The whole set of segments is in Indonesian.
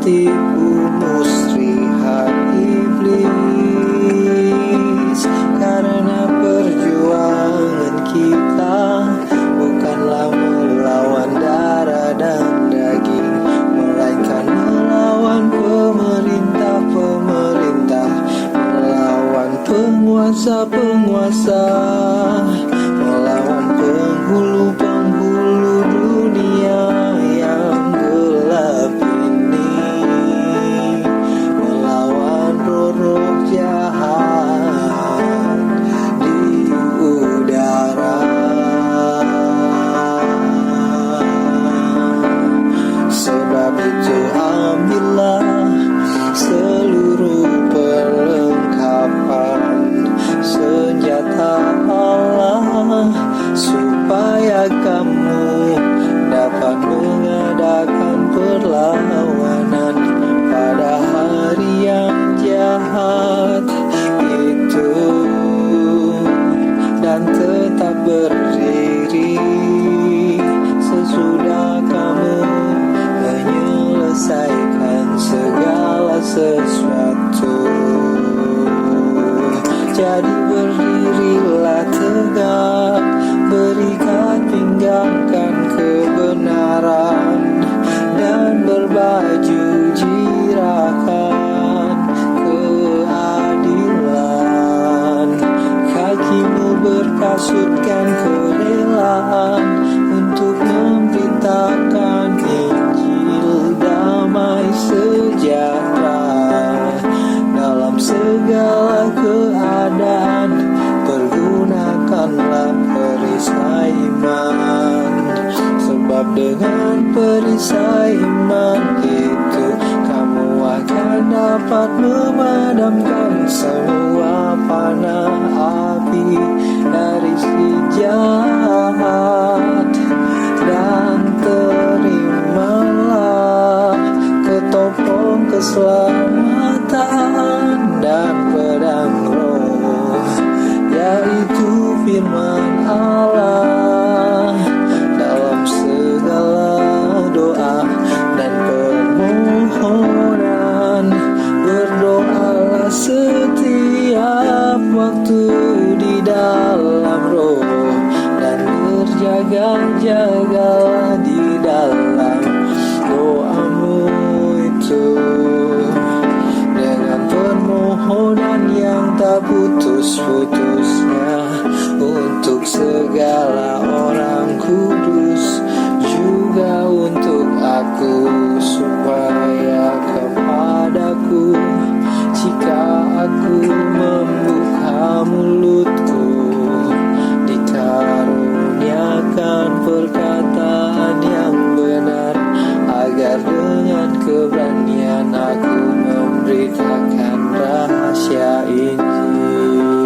tipu muslihat iblis. Karena perjuangan kita bukanlah melawan darah dan daging, melainkan melawan pemerintah-pemerintah, melawan penguasa-penguasa, melawan penghulu-penghulu dunia yang gelap ini, melawan roh-roh jahat di udara. Sebab itu ambillah seluruh perlengkapan senjata Allah, supaya kamu dapat mengadakan perlawanan pada hari yang jahat itu, dan tetap berdiri sesudah kamu menyelesaikan segala sesuatu. Jadi berdirilah tegak, berikat pinggangkan kebenaran, dan berbaju jirakan keadilan. Kakimu berkasutkan kerelaan untuk memberitakan Injil damai sejahtera dalam segala keadaan. Pergunakanlah perisai iman, sebab dengan perisai iman itu kamu akan dapat memadamkan semua panah api dari si jahat. Dan terimalah ketopong keselamatan dan pedang roh, yaitu firman Allah, dalam segala doa dan permohonan. Berdoalah setiap waktu di dalam roh, dan berjaga-jagalah di dalam doamu itu, dengan permohonan yang tak putus-putusnya untuk segala orang kudus, juga untuk aku, supaya kepadaku jika aku membuka mulutku dikaruniakan perkataan yang benar, agar dengan keberanian aku memberitakan rahasia Injil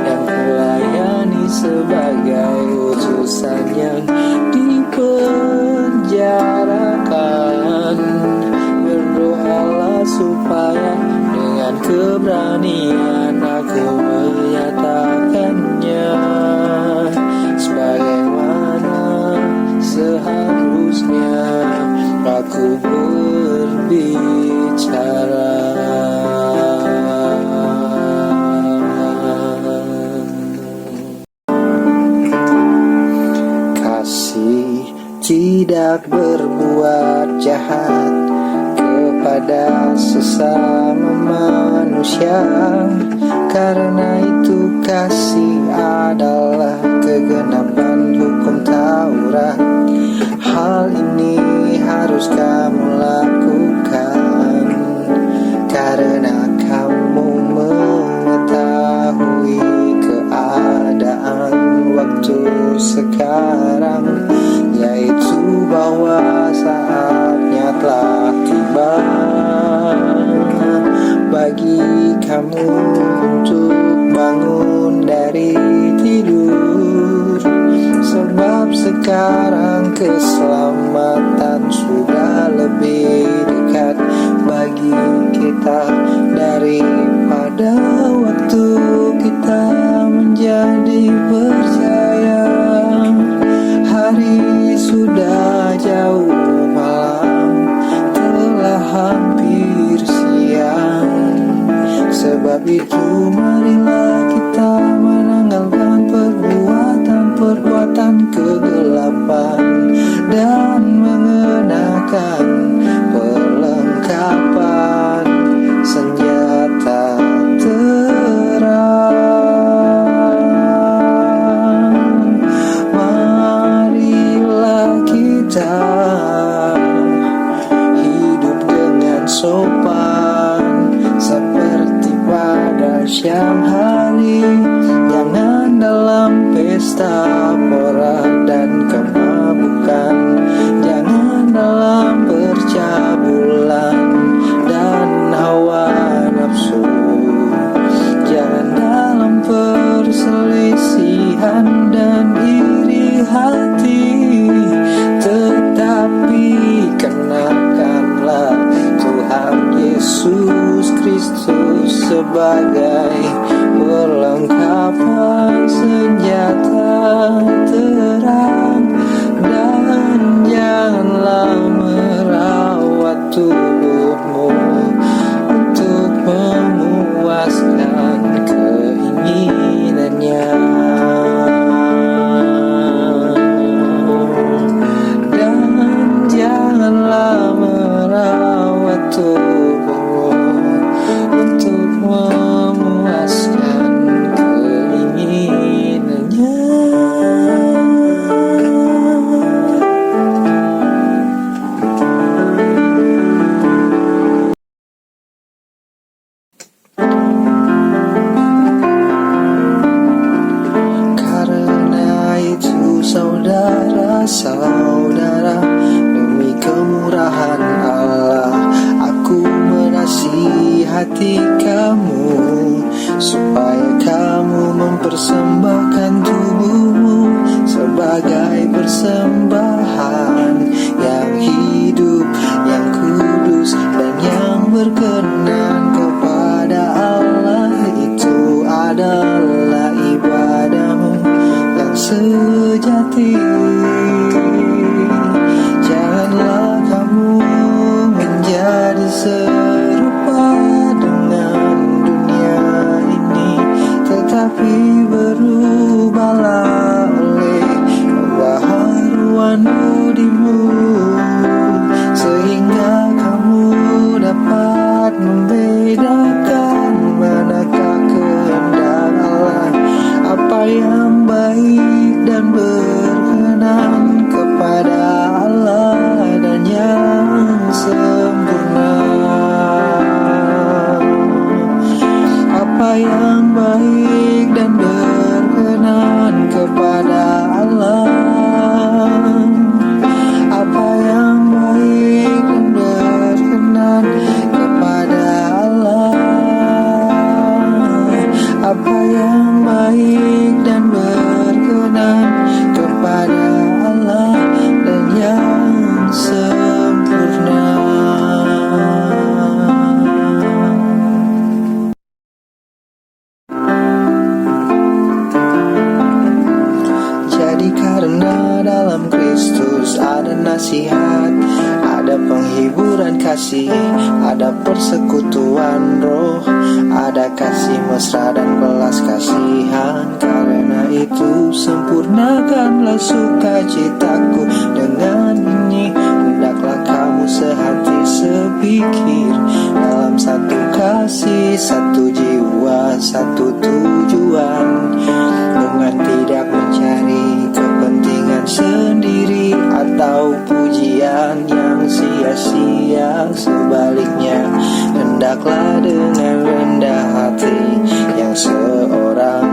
yang kulayani sebagai utusan yang dipenjarakan. Berdoalah supaya dengan keberanian aku menyatakannya sebagaimana seharusnya aku berbicara. Kasih tidak berbuat jahat kepada sesama manusia, karena itu kasih adalah kegenapan hukum Taurat. Hal ini harus kamu lakukan karena kamu mengetahui keadaan waktu sekarang, yaitu bahwa saatnya telah tiba bagi kamu untuk bangun dari tidur. Sebab sekarang keselamatan sudah lebih dekat bagi kita daripada waktu kita menjadi percaya. Hari sudah jauh, malam telah sebagai perlengkapan senjata terang. Dan janganlah merawat tubuhmu untuk memuaskan keinginannya. Dan janganlah merawat tubuhmu untuk memuaskan keinginannya. Karena itu saudara-saudara, demi kemurahan Allah, aku menasihati kamu supaya kamu mempersembahkan tubuhmu sebagai persembahan yang hidup, yang kudus, dan yang berkenan kepada Allah. Itu adalah ibadahmu yang sejati. Janganlah kamu menjadi serupa dengan dunia ini, tetapi berubahlah oleh pembaharuan budimu, sehingga kamu dapat membedakan manakah kehendak Allah, apa yang baik dan berkenan kepada Allah, dan yang sempurna. Apa yang baik dan berkenan kepada Allah, apa yang baik dan berkenan kepada Allah, apa yang baik dan berkenan kepada Allah, dan yang sempurna. Jadi karena dalam Kristus ada nasihat, ada penghiburan kasih, ada persekutuan roh, ada kasih mesra dan belas kasihan. Karena itu sempurnakanlah sukacitaku. Dengan ini hendaklah kamu sehati sepikir, dalam satu kasih, satu jiwa, satu tujuan, dengan tidak mencari kepentingan sendiri atau pujian yang sia-sia. Sebaliknya, hendaklah dengan rendah hati yang seorang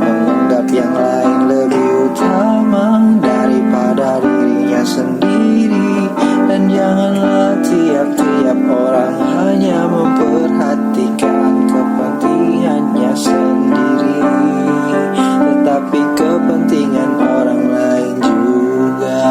menganggap yang lain lebih utama daripada dirinya sendiri. Dan janganlah tiap-tiap orang hanya memperhatikan kepentingannya sendiri, tetapi kepentingan orang lain juga.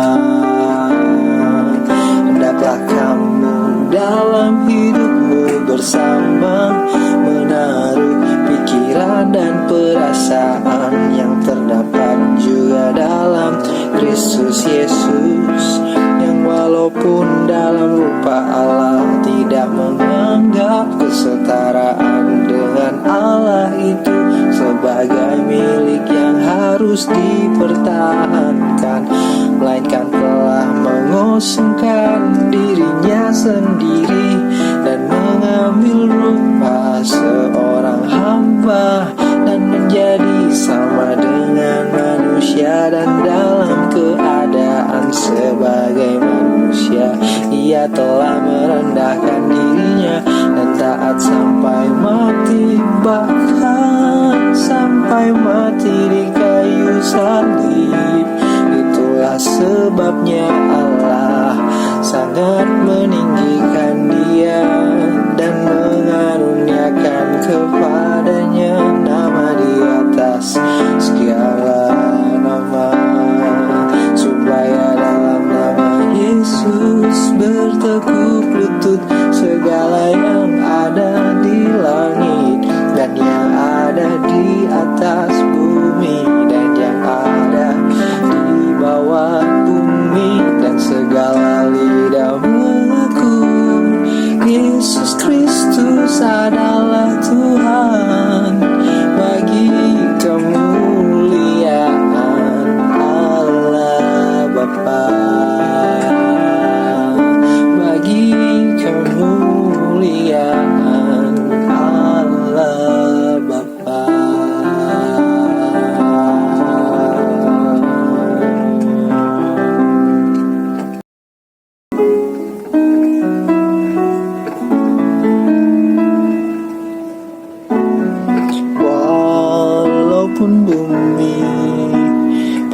Hendaklah kamu dalam hidupmu bersama menaruh pikiran dan perasaan yang terdapat juga dalam Kristus Yesus, yang walaupun dalam rupa Allah tidak menganggap kesetaraan dengan Allah itu sebagai milik yang harus dipertahankan, melainkan telah mengosongkan dirinya sendiri dan mengambil rupa seorang hamba dan menjadi sama dengan manusia. Dan dalam keadaan sebagai manusia, ia telah merendahkan dirinya dan taat sampai mati, bahkan sampai mati di kayu salib. Itulah sebabnya Allah sangat meninggikan dia dan mengaruniakan kepadanya nama di atas segala nama, supaya dalam nama Yesus bertekuk lutut segala yang ada di langit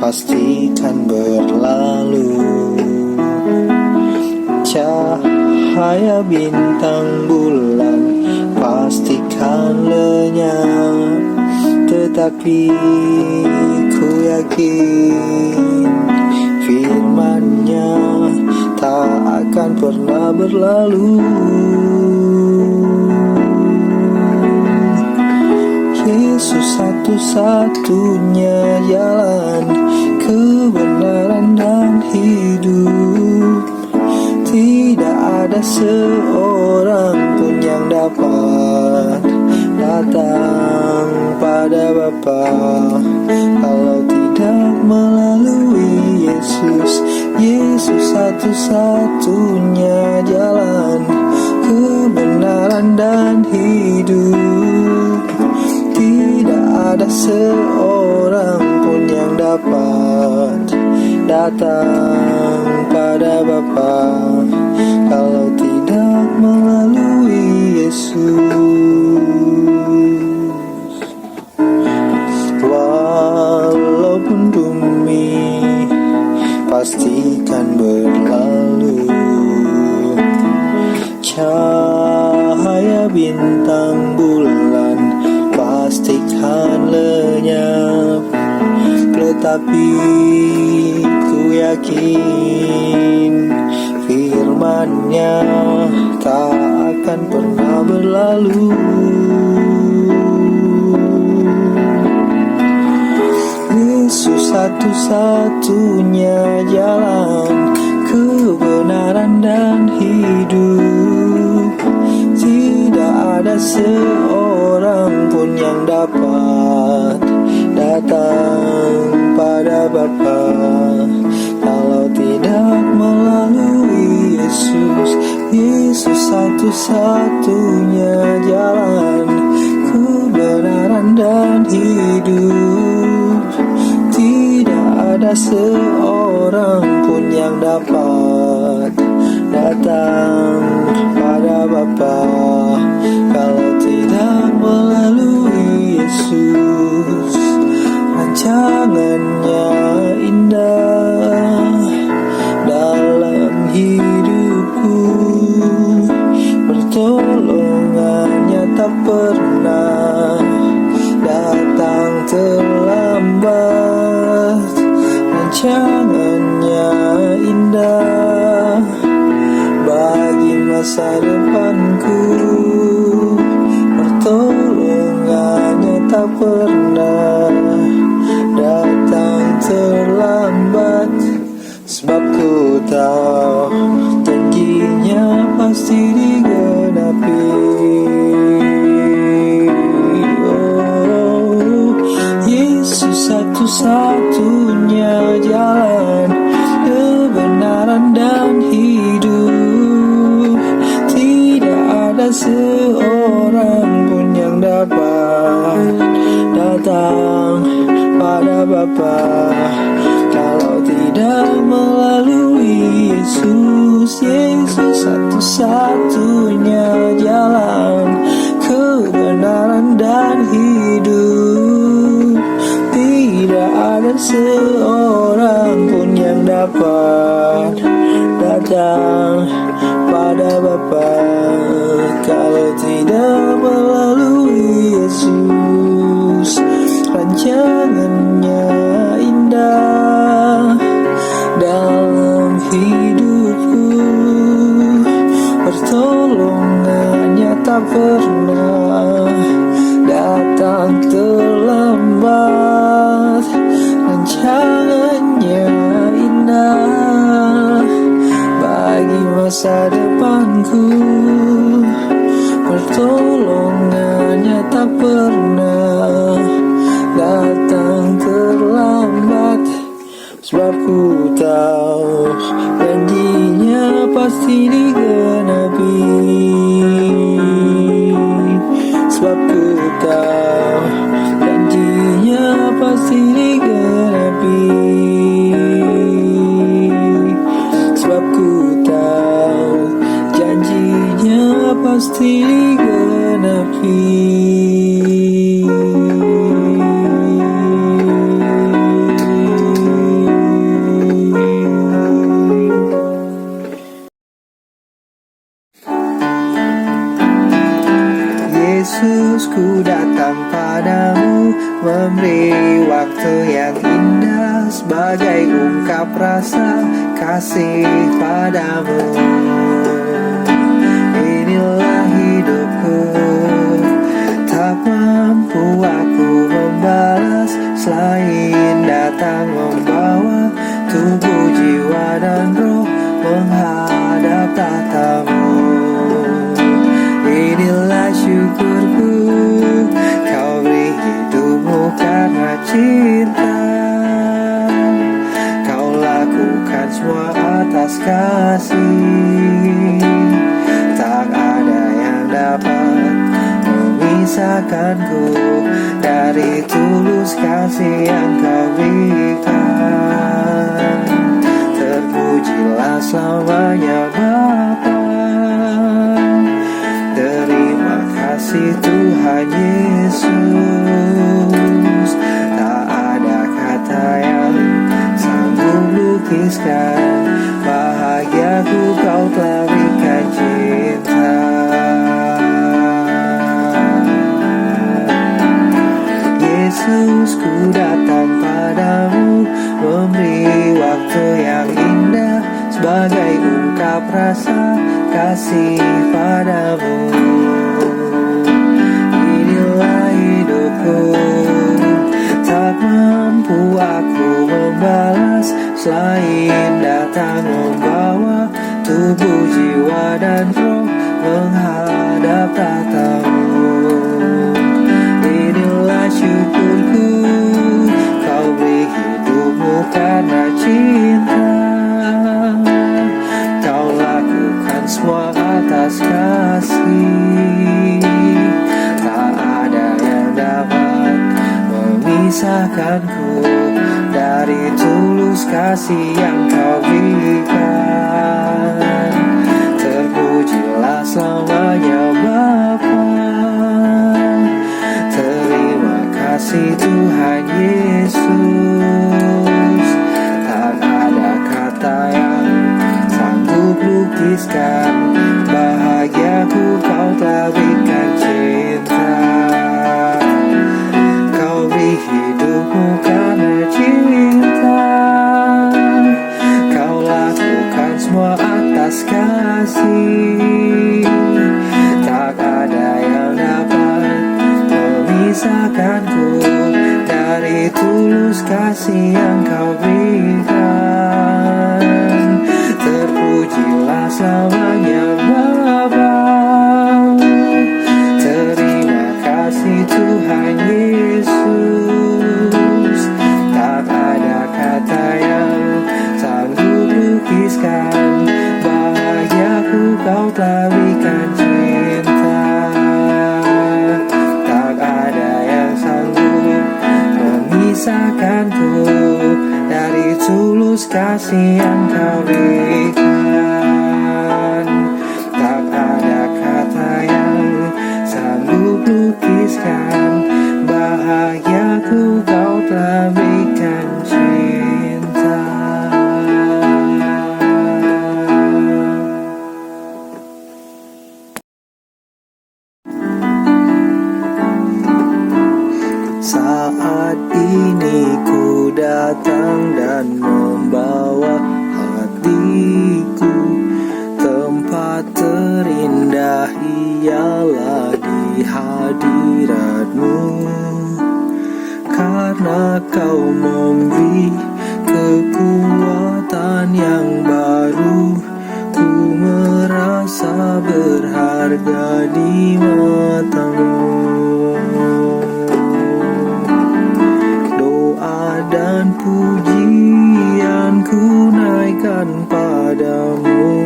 pastikan berlalu. Cahaya bintang bulan pastikan lenyap, tetapi ku yakin firman-Nya tak akan pernah berlalu. Yesus satu-satunya jalan, kebenaran dan hidup. Tidak ada seorang pun yang dapat datang pada Bapa kalau tidak melalui Yesus. Yesus satu-satunya jalan, kebenaran dan hidup. Tidak ada seorang pun yang dapat datang pada Bapa kalau tidak melalui Yesus. Walaupun bumi pastikan berlalu, cahaya bintang bulan pastikan lenyap, tetapi ku yakin firman-Nya tak akan pernah berlalu. Yesus satu-satunya jalan, kebenaran dan hidup. Tidak ada seorang pun yang dapat datang pada Bapa kalau tidak melalui Yesus. Yesus satu-satunya jalan, kebenaran dan hidup. Tidak ada seorang pun yang dapat datang pada Bapa kalau tidak melalui Yesus. Rancangan-Nya indah dalam hidupku, pertolongan-Nya tak pernah datang terlambat. Rancangan-Nya indah bagi masa depanku, pertolongan-Nya tak pernah datang terlambat. Sebab ku tahu janji-Nya pasti digenapi. Oh, Yesus satu-satunya jalan, kebenaran dan hidup. Tidak ada seorang pun yang dapat datang pada Bapa kalau tidak melalui Yesus. Yesus satu-satunya jalan, kebenaran dan hidup. Tidak ada seorang pun yang dapat datang pada Bapa kalau tidak melalui Yesus. Rancangan-Nya indah dalam hidupku, pertolongan-Nya tak pernah datang terlambat. Rancangan-Nya indah bagi masa depanku, pertolongan-Nya tak pernah datang terlambat. Sebab ku tahu janji-Nya pasti digenapi. Sebab ku tahu janji-Nya pasti digenapi. Sebab ku tahu janji-Nya pasti digenapi. Yesus, ku datang padamu, memberi waktu yang indah sebagai ungkap rasa kasih padamu. Inilah hidupku, tak mampu aku membalas selain datang membawa tubuh, jiwa dan roh menghadap tahtamu. Inilah syukurku, kau beri hidupmu karena cinta. Kau lakukan semua atas kasih. Tak ada yang dapat memisahkanku dari tulus kasih yang kau berikan. Terpujilah selamanya Bapa. Terima kasih Tuhan Yesus. Tak ada kata yang sanggup lukiskan bahagiaku, kau telah berikan cinta. Yesus, ku datang padamu, memberi waktu yang indah sebagai ungkap rasa kasih padamu. Inilah hidupku, tak mampu aku membalas selain datang membawa tubuh, jiwa dan roh menghadap tahtamu. Inilah syukurku, kau beri hidupmu karena cinta. Kau lakukan semua atas kasih. Tak ada yang dapat memisahkanku dari tulus kasih yang kau berikan. Terpujilah selamanya Bapa. Terima kasih Tuhan Yesus. Tak ada kata yang sanggup lukiskan bahagiaku, kau telah berikan cinta. Kau beri hidupmu karena cinta. Kau lakukan semua atas kasih. Tak ada yang dapat memisahkanku dari tulus kasih yang kau berikan. Terpujilah selamanya Bapa. Terima kasih Tuhan Yesus. Tak ada kata yang sanggup lukiskan bahagiaku, kau telah berikan cinta. Tak ada yang sanggup memisahkanku dari tulus kasih yang kau berikan. Tak ada kata yang sanggup lukiskan bahagiaku, kau telah berikan cinta. Saat ini ku datang dan membawa hatiku. Tempat terindah ialah di hadiratmu. Karena kau memberi kekuatan yang baru, ku merasa berharga di matamu. Dan pujian ku naikkan padamu,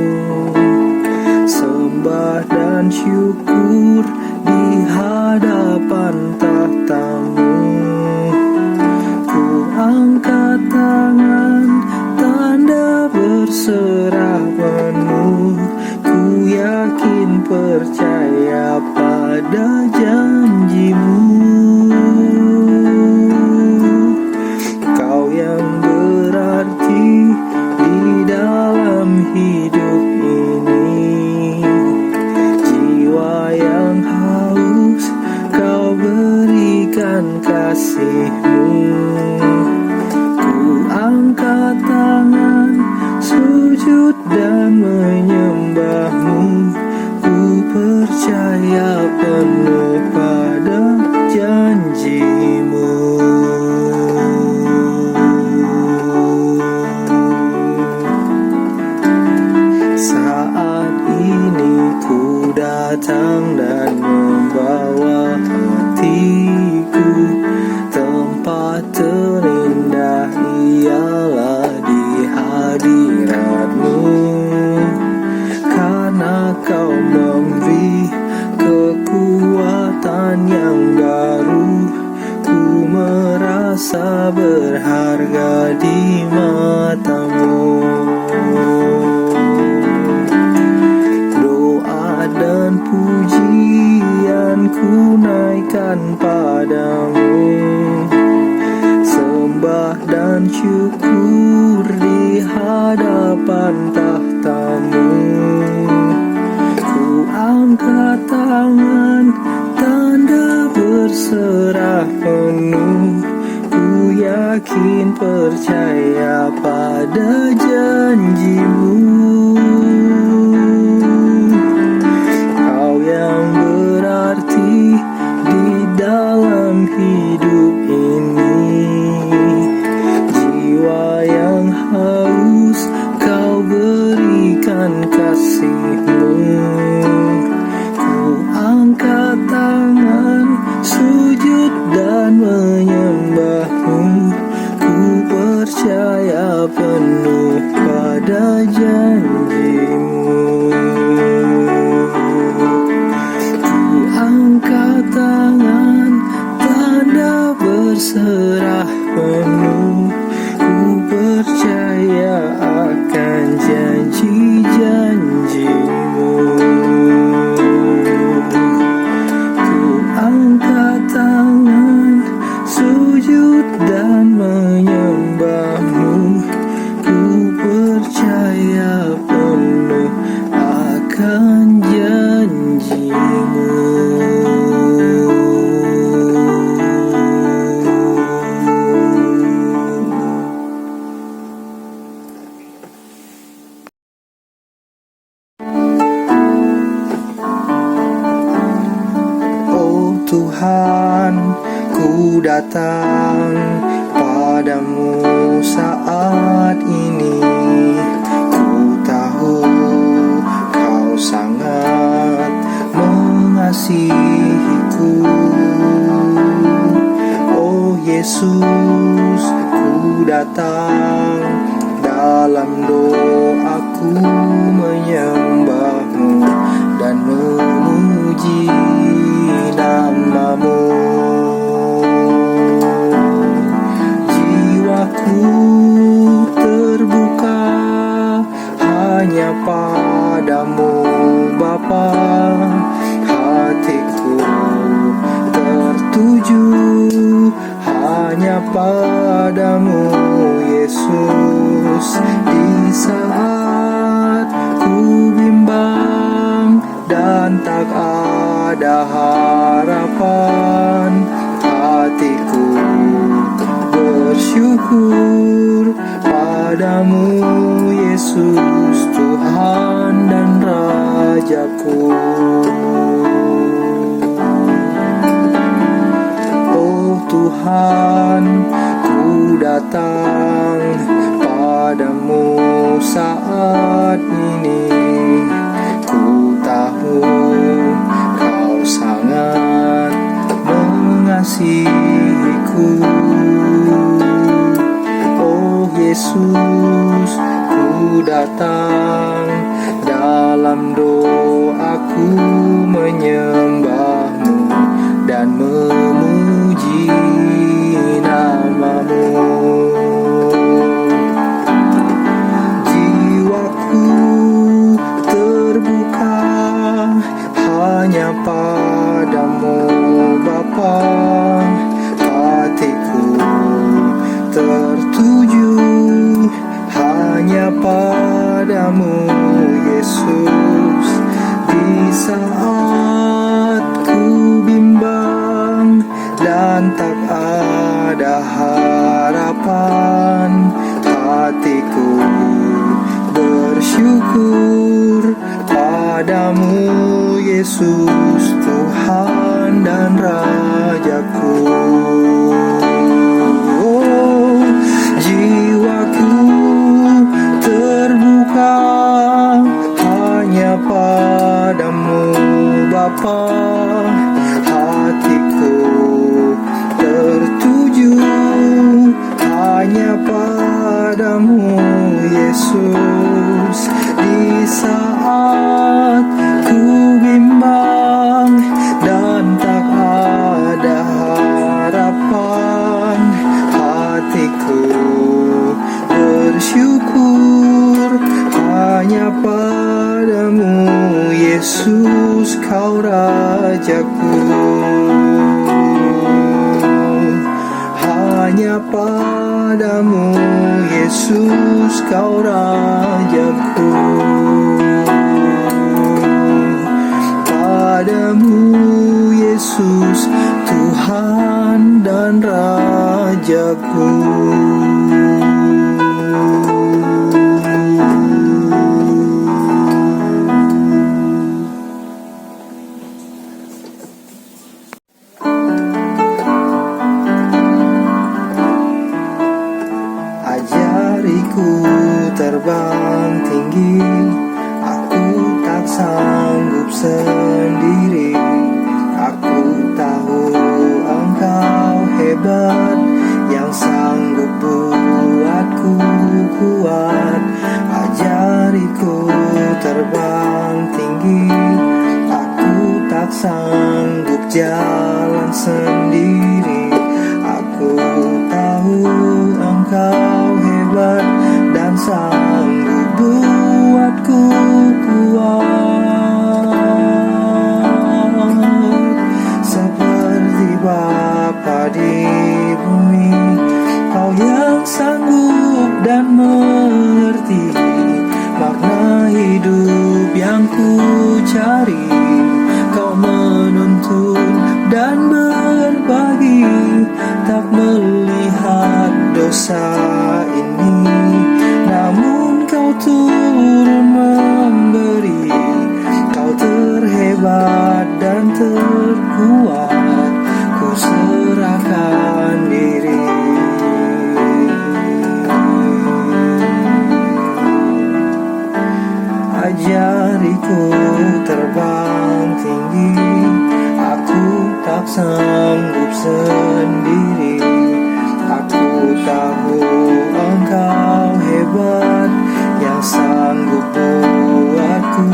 sembah dan syukur di hadapan tahtamu. Ku angkat tangan, tanda berserah penuh. Ku yakin percaya pada janjimu. Yang berarti di dalam hidup ini, jiwa yang haus kasih-Mu. Ku angkat tangan, sujud dan menyembah-Mu. Ku percaya penuh pada janji-Mu. Saat ini ku datang dan membawa hatiku. Tempat terindah ialah di hadirat-Mu. Karena Kau memberi kekuatan yang baru, ku merasa berharga di mata-Mu. Doa dan pujian ku naikkan padamu, sembah dan syukur di hadapan tahta-Mu. Ku angkat tangan, tanda berserah penuh. Ku yakin percaya pada janji-Mu. Kau yang berarti di dalam hidup ini. Jiwa yang haus Kau berikan kasih-Mu. Ku angkat tangan, sujud dan menyembah-Mu. Ku percaya penuh pada janji-Mu. Ku angkat tangan, tanda berserah penuh. Ku percaya akan janji-janji-Mu. Ku angkat tangan, sujud dan menyembah-Mu. Ku percaya penuh akan janji-Mu. Oh Tuhan, ku datang padamu saat ini. Ku tahu Kau sangat mengasihiku. Oh Yesus, ku datang dalam doaku menyembah-Mu dan memuji nama-Mu. Jiwaku terbuka hanya padamu Bapa. Hatiku tertuju hanya padamu Yesus. Di saat ku bimbang dan tak ada harapan, hatiku bersyukur padamu Yesus, Tuhan dan Rajaku. Oh Tuhan, ku datang padamu saat ini. Ku tahu Kau sangat mengasihiku. Oh Yesus, ku datang dalam doaku menyembah-Mu dan memuji nama-Mu. Jiwaku terbuka hanya padamu Bapa. Hatiku tertuju hanya padamu Yesus. Di saat padamu Yesus, Tuhan dan Rajaku. Oh, jiwaku terbuka hanya padamu Bapa, hatiku tertuju hanya padamu Yesus. Di saat ku bimbang dan tak ada harapan, hatiku bersyukur hanya padamu Yesus, kau Rajaku. Hanya padamu Yesus, kau Rajaku. Padamu Yesus, Tuhan dan Rajaku. Ajariku terbang tinggi, aku tak sanggup sendiri. Aku tahu Engkau hebat, yang sanggup buatku kuat. Ajariku terbang tinggi, aku tak sanggup jalan sendiri. Aku tahu Engkau hebat dan sanggup buatku kuat. Seperti Bapa di bumi, Kau yang sanggup dan mengerti makna hidup yang ku cari. Kau menuntun dan berbagi, tak melihat dosa ini, namun Kau turun memberi. Kau terhebat dan terkuat, ku serahkan diri. Ajariku terbang tinggi, aku tak sanggup sendiri. Aku tahu Engkau hebat, yang sanggup buatku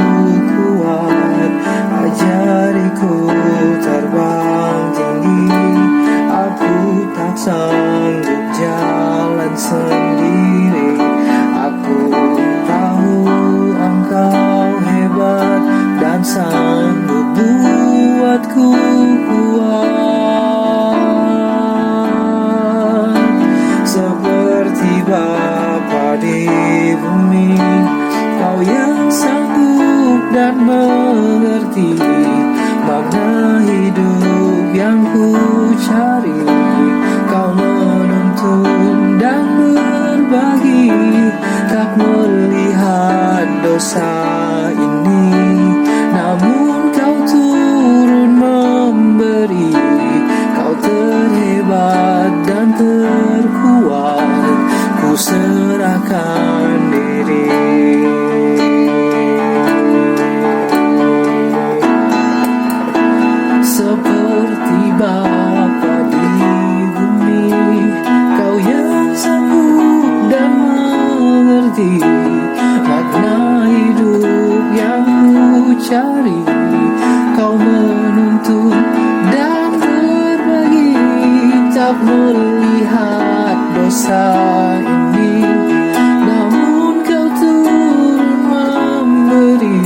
kuat. Ajariku terbang tinggi, aku tak sanggup jalan sendiri. Aku tahu Engkau hebat dan sanggup buatku kuat. Seperti Bapa di bumi, Kau yang sanggup dan mengerti makna hidup yang ku cari. Kau menuntun dan berbagi, tak melihat dosa ini, namun Kau turun memberi. Kau terhebat dan terkuat, ku serahkan diri. Seperti Bapa di bumi, Kau yang sanggup dan mengerti makna hidup yang ku cari. Kau menuntun dan berbagi, tak melihat dosa ini, namun Kau turun memberi.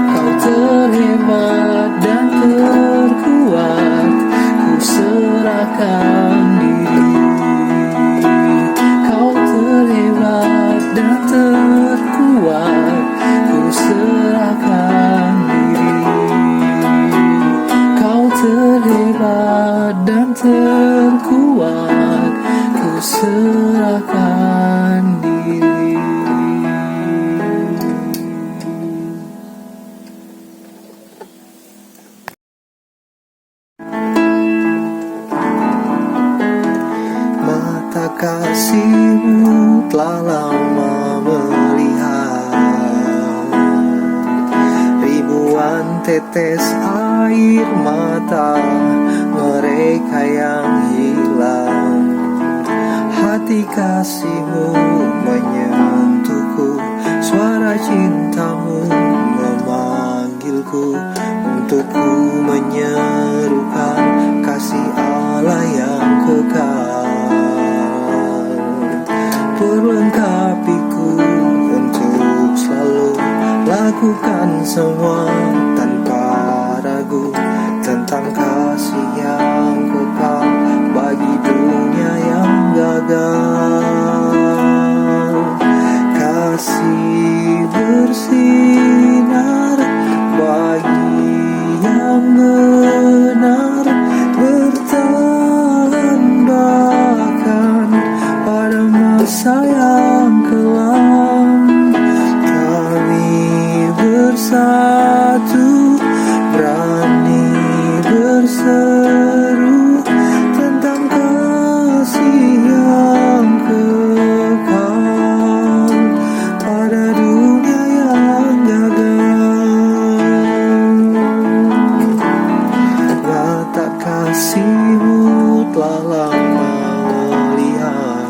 Kau terhebat dan terkuat, ku serahkan diri. Kau terhebat dan terkuat, ku serahkan diri. Kau terhebat dan terkuat, ku serahkan diri. kasih-Mu telah lama melihat ribuan tetes air mata mereka yang hilang. Hati kasih-Mu menyentuhku, suara cinta-Mu memanggilku untuk ku menyerukan kasih Allah yang kekal. Perlengkapiku untuk selalu lakukan semua tanpa ragu tentang kasih yang kekal bagi dunia yang gagal. Kasih bersinar bagi yang benar, bertahan bahkan pada masa yang kelam. Kami bersatu, berani berseru tentang kasih yang kekal pada dunia yang gagal. Mata kasih-Mu telah lama melihat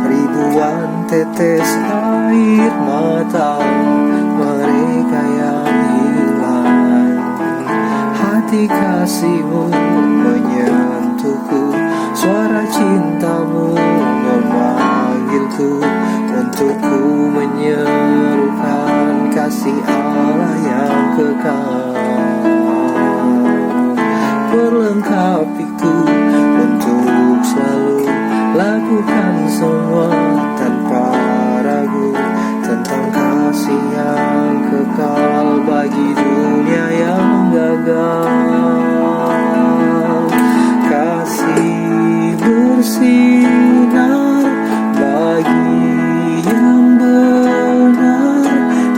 ribuan tetes air mata mereka yang hilang. Hati kasih-Mu menyentuhku, suara cinta-Mu memanggilku untuk ku menyerukan kasih Allah yang kekal. Perlengkapiku untuk selalu lakukan semua tanpa ragu tentang kasih yang kekal bagi dunia yang gagal. Kasih bersinar bagi yang benar,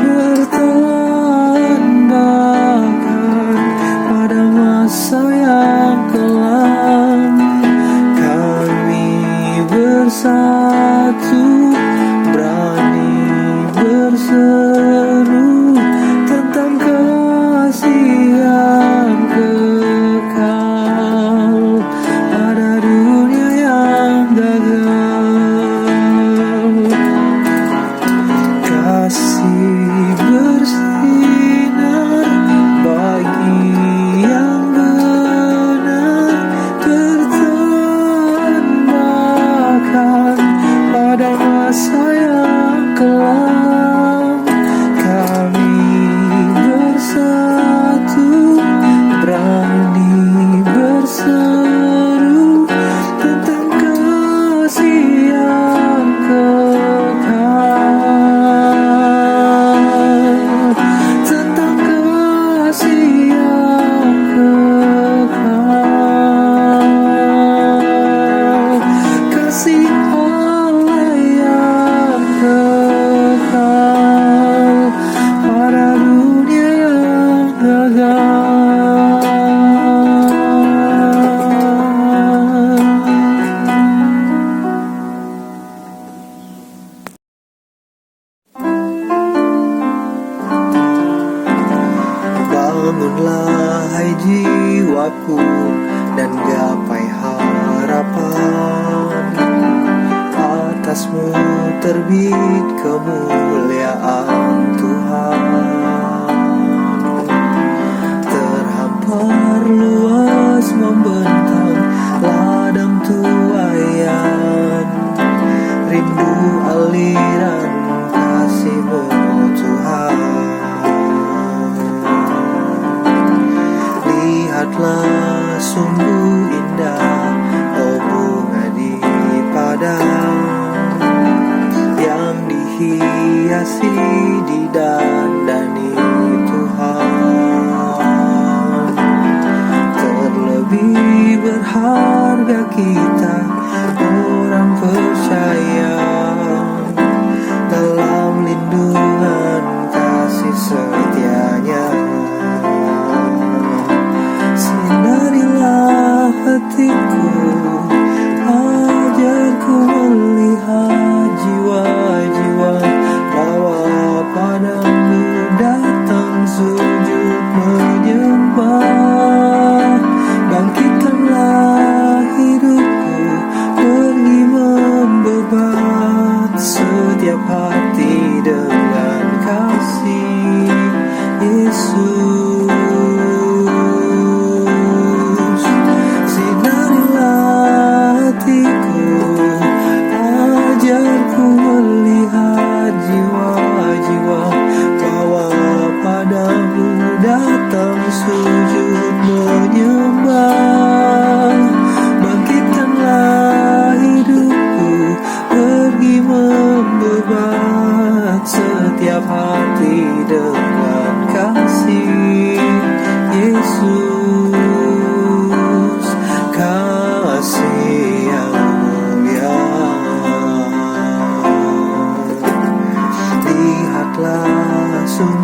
bertahan bahkan pada masa yang kelam. Kami bersatu, berani berseru tentang kasih yang kekal pada dunia yang gagal. Kasih bersinar bagi yang benar, bertahan bahkan pada masa yang kelam. Kami bersatu, berani berseru tentang kasih yang kekal, tentang kasih yang kekal, kasih Allah yang kekal pada dunia yang gagal. Bangunlah hai jiwaku dan gapai harapan, atas-Mu terbit kemuliaan Tuhan. Terhampar luas membentang ladang tuaian, rindu aliran kasih-Mu Tuhan. Lihatlah sungguh indah, oh bunga di padang yang dihiasi didandani Tuhan. Terlebih berharga kita orang percaya dalam lindungan kasih setianya. Sinarilah hatiku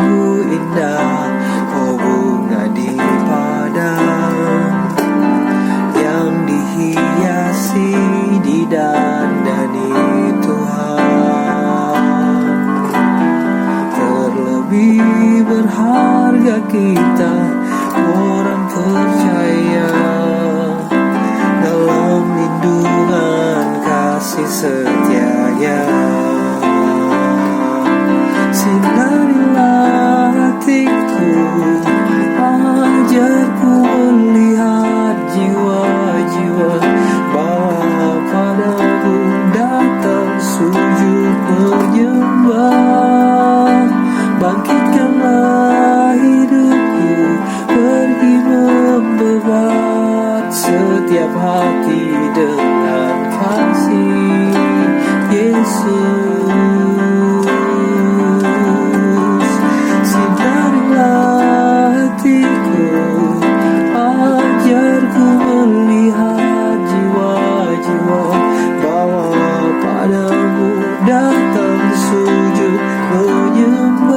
sungguh indah, oh bunga di padang yang dihiasi didandani Tuhan. Terlebih berharga kita orang percaya dalam lindungan kasih setia-Nya. Sinarilah hatiku, ajarku melihat jiwa-jiwa, bawa padamu datang sujud menyembah. Bangkitkanlah hidupku, pergi membebat setiap hati dengan kasih Yesus. Sinarilah hatiku, ajarku melihat jiwa-jiwa, bawa padamu datang sujud menyembah.